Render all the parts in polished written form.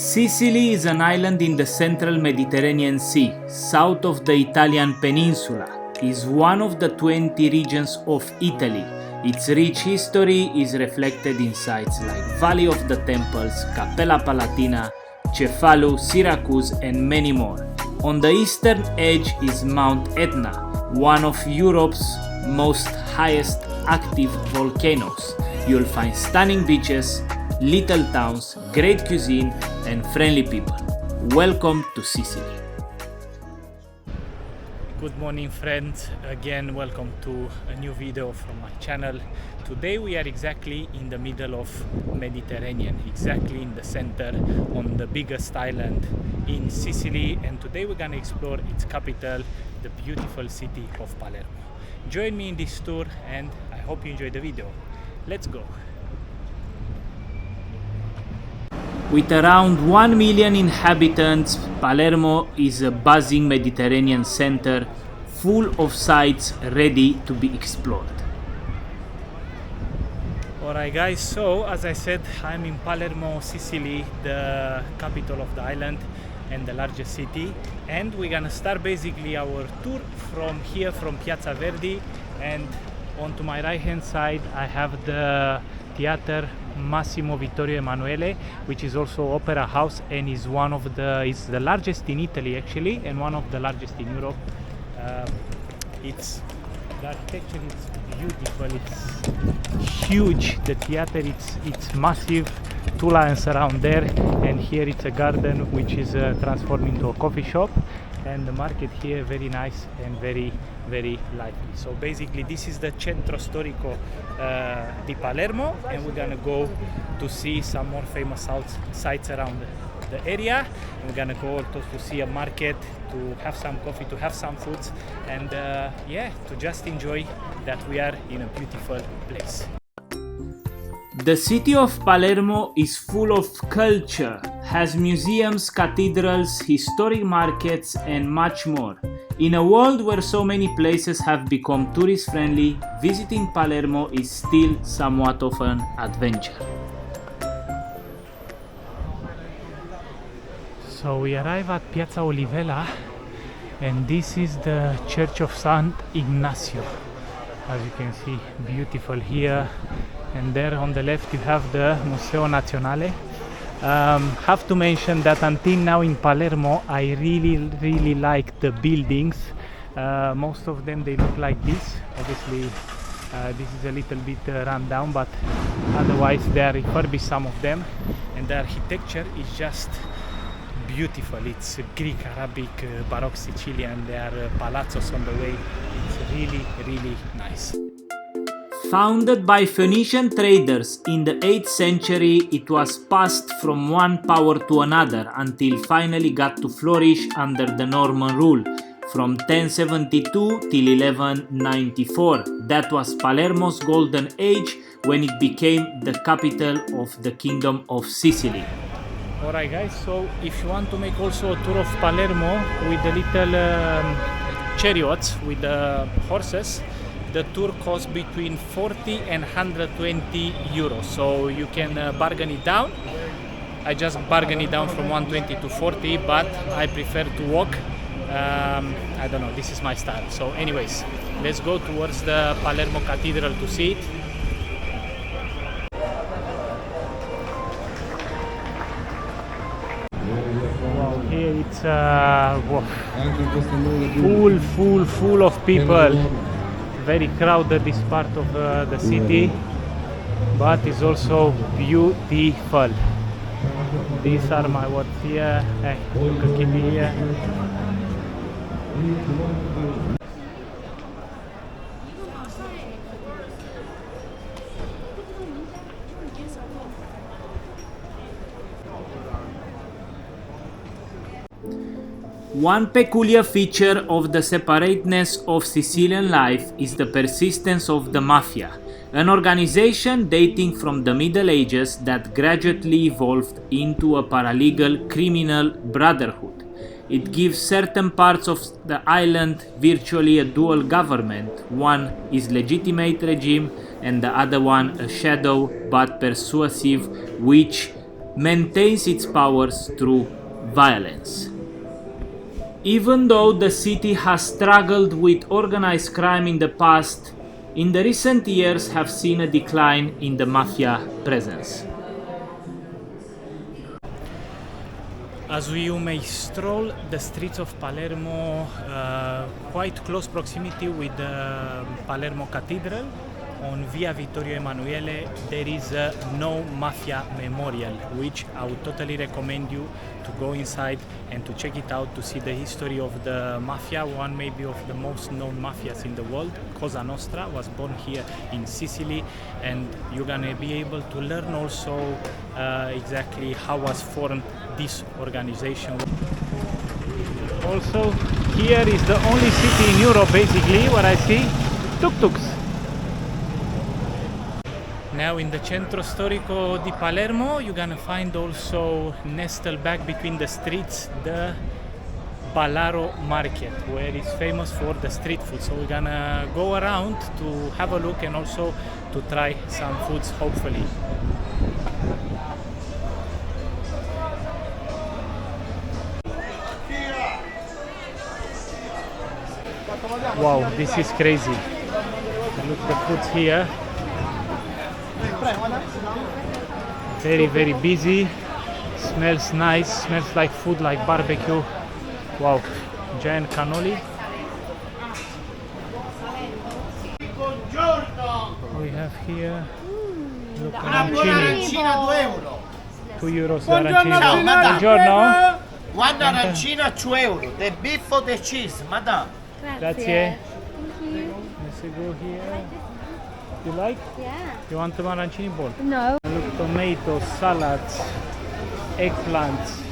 Sicily is an island in the central Mediterranean Sea, south of the Italian peninsula. It is one of the 20 regions of Italy. Its rich history is reflected in sites like Valley of the Temples, Cappella Palatina, Cefalu, Syracuse, and many more. On the eastern edge is Mount Etna, one of Europe's most highest active volcanoes. You'll find stunning beaches, little towns, great cuisine, and friendly people. Welcome to Sicily. Good morning, friends. Again, welcome to a new video from my channel. Today we are exactly in the middle of Mediterranean, exactly in the center on the biggest island in Sicily, and today we're gonna explore its capital, the beautiful city of Palermo. Join me in this tour and I hope you enjoy the video. Let's go. With around 1 million inhabitants, Palermo is a buzzing Mediterranean center full of sites ready to be explored. Alright guys, so as I said, I'm in Palermo, Sicily, the capital of the island and the largest city, and we're gonna start basically our tour from here, from Piazza Verdi, and on to my right hand side I have the Theater Massimo Vittorio Emanuele, which is also opera house and is one of it's the largest in Italy actually, and one of the largest in Europe. The architecture is beautiful, it's huge, the theater it's massive, two lions around there, and here it's a garden which is transformed into a coffee shop, and the market here very nice and very lively. So basically this is the Centro Storico di Palermo, and we're gonna go to see some more famous sites around the area. And we're gonna go also to see a market, to have some coffee, to have some foods, and yeah, to just enjoy that we are in a beautiful place. The city of Palermo is full of culture, has museums, cathedrals, historic markets, and much more. In a world where so many places have become tourist friendly, visiting Palermo is still somewhat of an adventure. So we arrive at Piazza Olivella, and this is the Church of San Ignazio. As you can see, beautiful here, and there on the left you have the Museo Nazionale. Have to mention that until now in Palermo I really like the buildings. Most of them they look like this. Obviously this is a little bit run down, but otherwise they are refurbished, some of them, and the architecture is just beautiful. It's Greek, Arabic, Baroque, Sicilian. There are palazzos on the way. It's really nice. Founded by Phoenician traders in the 8th century, it was passed from one power to another until finally got to flourish under the Norman rule from 1072 till 1194. That was Palermo's golden age, when it became the capital of the Kingdom of Sicily. Alright guys, so if you want to make also a tour of Palermo with the little chariots with the horses, the tour costs between 40 and 120 euros, so you can bargain it down. I just bargain it down from 120 to 40, but I prefer to walk. I don't know, this is my style. So anyways, let's go towards the Palermo Cathedral to see it. Wow, here it's full of people. Very crowded this part of the city, but it's also beautiful. These are my words here. You can keep it here. One peculiar feature of the separateness of Sicilian life is the persistence of the mafia, an organization dating from the Middle Ages that gradually evolved into a paralegal criminal brotherhood. It gives certain parts of the island virtually a dual government. One is legitimate regime and the other one a shadow but persuasive, which maintains its powers through violence. Even though the city has struggled with organized crime in the past, in the recent years have seen a decline in the mafia presence. As you may stroll the streets of Palermo, quite close proximity with the Palermo Cathedral, on Via Vittorio Emanuele there is a no mafia memorial, which I would totally recommend you to go inside and to check it out, to see the history of the mafia. One maybe of the most known mafias in the world, Cosa Nostra, was born here in Sicily, and you're gonna be able to learn also exactly how was formed this organization. Also, here is the only city in Europe basically where I see tuk-tuks. Now in the Centro Storico di Palermo you're gonna find also nestled back between the streets the Balaro Market, where it's famous for the street food. So we're gonna go around to have a look and also to try some foods hopefully. Wow, this is crazy. Look at the foods here. Very busy. Smells nice. Smells like food, like barbecue. Wow, giant cannoli. We have here. Look, arancini. 2 euro. 2 euros Buongiorno, arancini. madame. Buongiorno. One arancina 2 euro. The beef or the cheese, madame. Grazie. Let's go here. You like? Yeah. You want some arancini bowl? No. Look, tomatoes, salads, eggplants,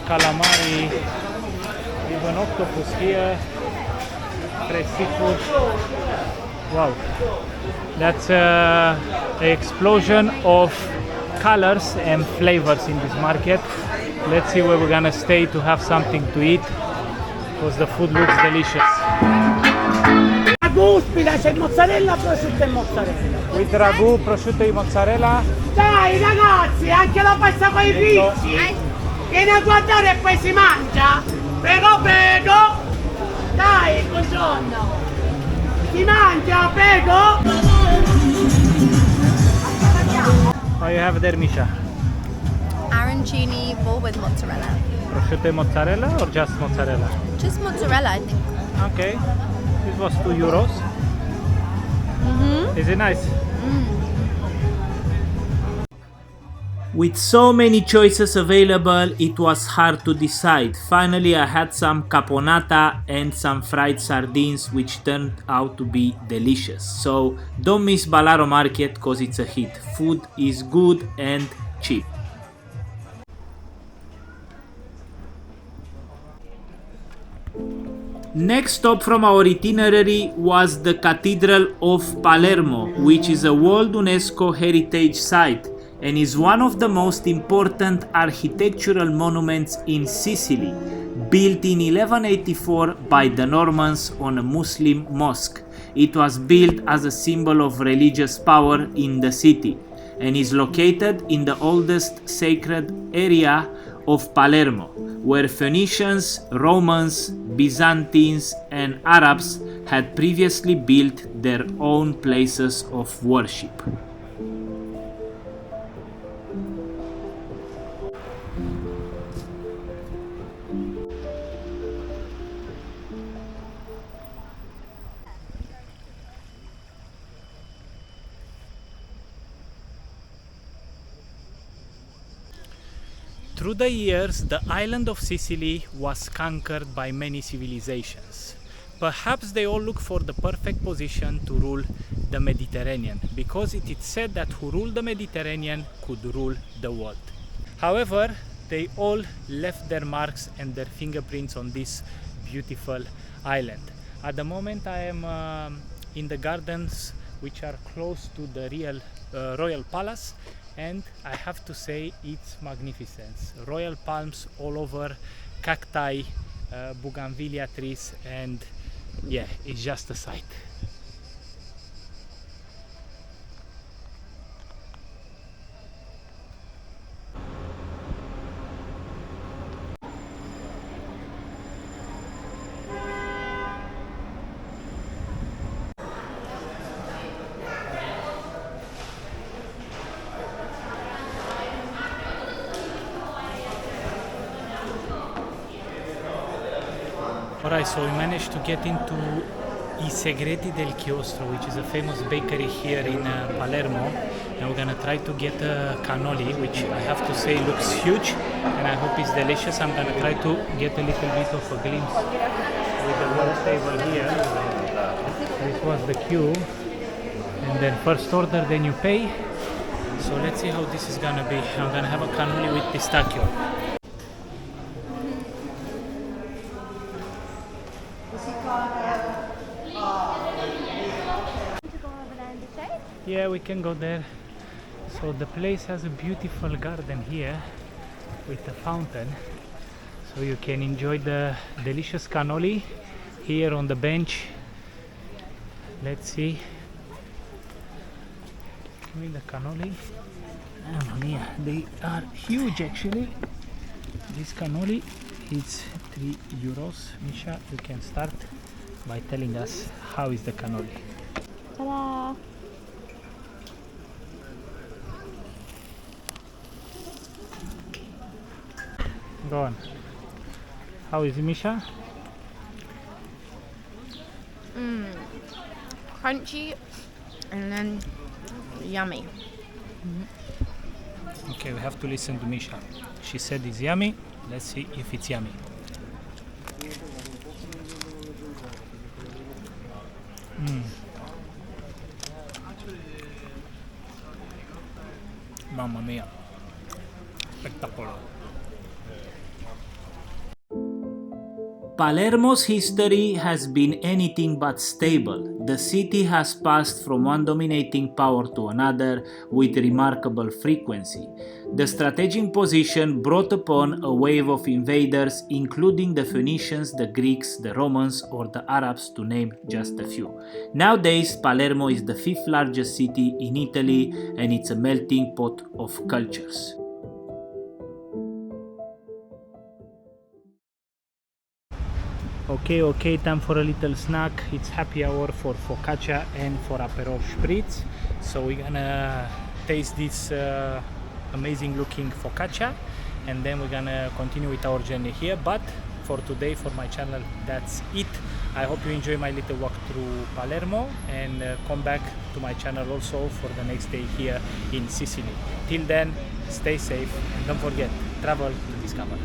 calamari, even octopus here, fresh seafood. Wow, that's an explosion of colors and flavors in this market. Let's see where we're gonna stay to have something to eat, because the food looks delicious. Ragù, spinaci e mozzarella, prosciutto e mozzarella. With ragu, prosciutto e mozzarella. Dai ragazzi, anche la pasta con i ricci. Vieni a guardare e poi si mangia. Prego, prego. Dai, buongiorno. Si mangia, prego. What you have there, Misha? Arancini bowl with mozzarella. Prosciutto e mozzarella or just mozzarella? Just mozzarella, I think. Okay, this was 2 euros. Is it nice? With so many choices available, it was hard to decide. Finally, I had some caponata and some fried sardines, which turned out to be delicious. So don't miss Balaro Market, cause it's a hit. Food is good and cheap. Next stop from our itinerary was the Cathedral of Palermo, which is a World UNESCO Heritage Site and is one of the most important architectural monuments in Sicily, built in 1184 by the Normans on a Muslim mosque. It was built as a symbol of religious power in the city and is located in the oldest sacred area of Palermo, where Phoenicians, Romans, Byzantines and Arabs had previously built their own places of worship. Through the years, the island of Sicily was conquered by many civilizations. Perhaps they all look for the perfect position to rule the Mediterranean, because it is said that who ruled the Mediterranean could rule the world. However, they all left their marks and their fingerprints on this beautiful island. At the moment I am in the gardens which are close to the Royal Palace, and I have to say it's magnificent. Royal palms all over, cacti, bougainvillea trees, and yeah, it's just a sight. Alright, so we managed to get into I Segreti del Chiostro, which is a famous bakery here in Palermo, and we're gonna try to get a cannoli, which I have to say looks huge, and I hope it's delicious. I'm gonna try to get a little bit of a glimpse with the whole table here. This was the queue, and then first order, then you pay. So let's see how this is gonna be. I'm gonna have a cannoli with pistachio. Yeah, we can go there. So the place has a beautiful garden here with a fountain, so you can enjoy the delicious cannoli here on the bench. Let's see. Give me the cannoli. Oh yeah, they are huge actually. This cannoli is €3. Misha, you can start by telling us how is the cannoli. Ta-da! Go on. How is it, Misha? Crunchy and then yummy. Okay, we have to listen to Misha. She said it's yummy. Let's see if it's yummy. Mamma mia. Spectacular. Palermo's history has been anything but stable. The city has passed from one dominating power to another with remarkable frequency. The strategic position brought upon a wave of invaders, including the Phoenicians, the Greeks, the Romans, or the Arabs, to name just a few. Nowadays, Palermo is the fifth largest city in Italy, and it's a melting pot of cultures. Okay, time for a little snack. It's happy hour for focaccia and for Aperol Spritz. So we're gonna taste this amazing looking focaccia, and then we're gonna continue with our journey here. But for today, for my channel, that's it. I hope you enjoy my little walk through Palermo, and come back to my channel also for the next day here in Sicily. Till then, stay safe and don't forget, travel to discover.